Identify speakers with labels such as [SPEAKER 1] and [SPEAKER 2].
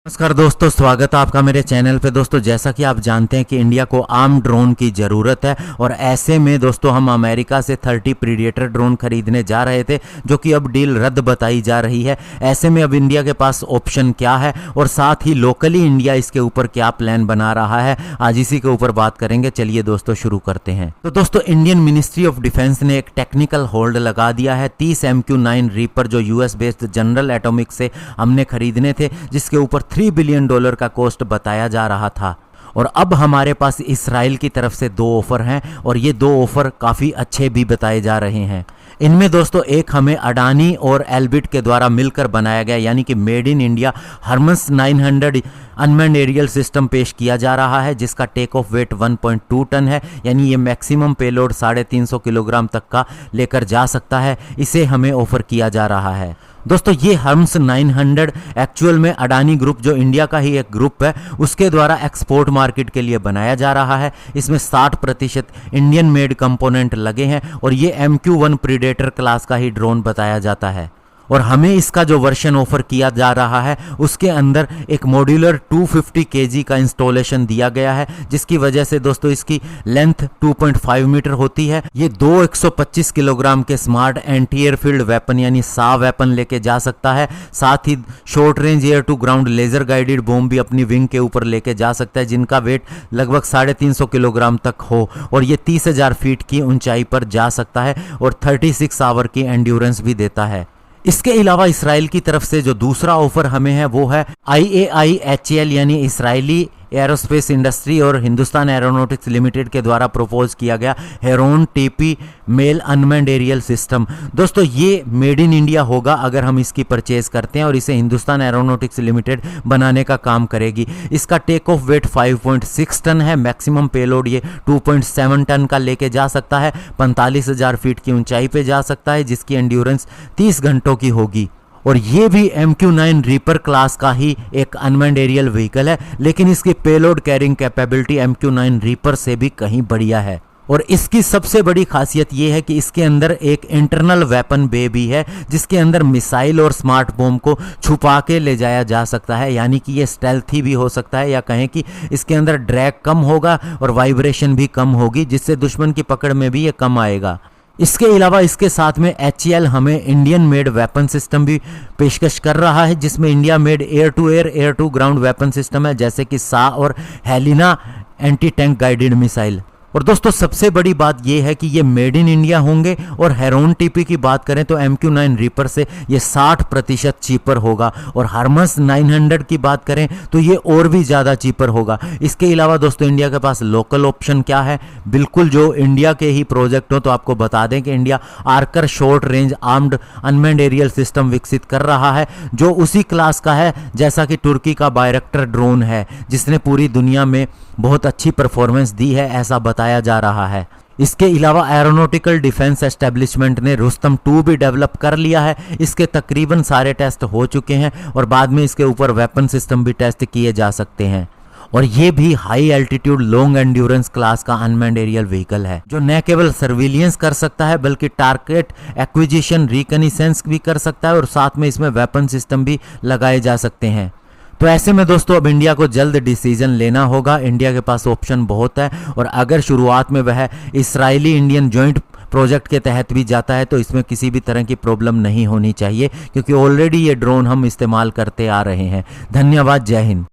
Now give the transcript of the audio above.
[SPEAKER 1] नमस्कार दोस्तों, स्वागत है आपका मेरे चैनल पे। दोस्तों, जैसा कि आप जानते हैं कि इंडिया को आर्म ड्रोन की ज़रूरत है और ऐसे में दोस्तों हम अमेरिका से 30 प्रीडेटर ड्रोन खरीदने जा रहे थे, जो कि अब डील रद्द बताई जा रही है। ऐसे में अब इंडिया के पास ऑप्शन क्या है और साथ ही लोकली इंडिया इसके ऊपर क्या प्लान बना रहा है, आज इसी के ऊपर बात करेंगे। चलिए दोस्तों शुरू करते हैं। तो दोस्तों, इंडियन मिनिस्ट्री ऑफ डिफेंस ने एक टेक्निकल होल्ड लगा दिया है 30 MQ-9 रीपर जो यूएस बेस्ड जनरल एटॉमिक से हमने खरीदने थे, जिसके ऊपर $3 बिलियन का कॉस्ट बताया जा रहा था। और अब हमारे पास इसराइल की तरफ से 2 ऑफर हैं और ये 2 ऑफर काफ़ी अच्छे भी बताए जा रहे हैं। इनमें दोस्तों एक हमें अडानी और एल्बिट के द्वारा मिलकर बनाया गया यानी कि made in India Hermes 900 unmanned aerial system पेश किया जा रहा है, जिसका टेक ऑफ वेट 1.2 टन है, यानी ये मैक्सिमम पेलोड 350 किलोग्राम तक का लेकर जा सकता है। इसे हमें ऑफर किया जा रहा है। दोस्तों, ये हर्म्स 900 एक्चुअल में अडानी ग्रुप, जो इंडिया का ही एक ग्रुप है, उसके द्वारा एक्सपोर्ट मार्केट के लिए बनाया जा रहा है। इसमें 60% इंडियन मेड कंपोनेंट लगे हैं और ये MQ-1 प्रीडेटर क्लास का ही ड्रोन बताया जाता है। और हमें इसका जो वर्जन ऑफर किया जा रहा है उसके अंदर एक मॉड्यूलर 250 kg का इंस्टॉलेशन दिया गया है, जिसकी वजह से दोस्तों इसकी लेंथ 2.5 मीटर होती है। ये 125 किलोग्राम के स्मार्ट एंटी एयरफील्ड वेपन यानी सा वेपन लेके जा सकता है। साथ ही short range air to ground laser guided bomb भी अपनी विंग के ऊपर लेके जा सकता है, जिनका वेट लगभग 350 किलोग्राम तक हो। और ये 30,000 फीट की ऊंचाई पर जा सकता है और 36 आवर की एंड्योरेंस भी देता है। इसके अलावा इसराइल की तरफ से जो दूसरा ऑफर हमें है वो है IAI-HAL यानी इसराइली एरोस्पेस इंडस्ट्री और हिंदुस्तान एरोनॉटिक्स लिमिटेड के द्वारा प्रपोज किया गया Heron TP male unmanned aerial system. दोस्तों, ये मेड इन इंडिया होगा अगर हम इसकी परचेज करते हैं और इसे हिंदुस्तान एरोनॉटिक्स लिमिटेड बनाने का काम करेगी। इसका टेक ऑफ वेट 5.6 टन है, मैक्सिमम पेलोड ये 2.7 टन का लेके जा सकता है, 45,000 फीट की ऊंचाई पे जा सकता है, जिसकी एंड्योरेंस 30 घंटों की होगी। और ये भी MQ-9 रीपर क्लास का ही एक अनमैन्ड एरियल व्हीकल है, लेकिन इसकी payload carrying capability MQ-9 reaper से भी कहीं बढ़िया है। और इसकी सबसे बड़ी खासियत यह है कि इसके अंदर एक इंटरनल वेपन बे भी है, जिसके अंदर मिसाइल और स्मार्ट बॉम्ब को छुपा के ले जाया जा सकता है, यानी कि ये स्टेल्थी भी हो सकता है, या कहें कि इसके अंदर ड्रैग कम होगा और वाइब्रेशन भी कम होगी, जिससे दुश्मन की पकड़ में भी ये कम आएगा। इसके अलावा इसके साथ में HAL हमें इंडियन मेड वेपन सिस्टम भी पेशकश कर रहा है, जिसमें India made air to air, air to ground weapon system है, जैसे कि सा और Helina anti tank guided missile. और दोस्तों, सबसे बड़ी बात यह है कि ये मेड इन इंडिया होंगे। और हेरोन TP की बात करें तो MQ-9 रीपर से ये 60% चीपर होगा, और हर्मस 900 की बात करें तो ये और भी ज़्यादा चीपर होगा। इसके अलावा दोस्तों, इंडिया के पास लोकल ऑप्शन क्या है, बिल्कुल जो इंडिया के ही प्रोजेक्ट हो, तो आपको बता दें कि India Archer short range armed unmanned aerial system विकसित कर रहा है, जो उसी क्लास का है जैसा कि तुर्की का बायरक्टर ड्रोन है, जिसने पूरी दुनिया में बहुत अच्छी परफॉर्मेंस दी है, ऐसा बताया जा रहा है। इसके अलावा एरोनॉटिकल डिफेंस एस्टेब्लिशमेंट ने रुस्तम 2 भी डेवलप कर लिया है। इसके तकरीबन सारे टेस्ट हो चुके हैं और बाद में इसके ऊपर वेपन सिस्टम भी टेस्ट किए जा सकते हैं। और ये भी high altitude long endurance class का अनमैन्ड एरियल व्हीकल है, जो न केवल सर्विलियंस कर सकता है बल्कि टारगेट एक्विजिशन रिकॉग्निशंस भी कर सकता है, और साथ में इसमें वेपन सिस्टम भी लगाए जा सकते हैं। तो ऐसे में दोस्तों अब इंडिया को जल्द डिसीजन लेना होगा। इंडिया के पास ऑप्शन बहुत है, और अगर शुरुआत में वह इसराइली इंडियन जॉइंट प्रोजेक्ट के तहत भी जाता है तो इसमें किसी भी तरह की प्रॉब्लम नहीं होनी चाहिए, क्योंकि ऑलरेडी ये ड्रोन हम इस्तेमाल करते आ रहे हैं। धन्यवाद, जय हिंद।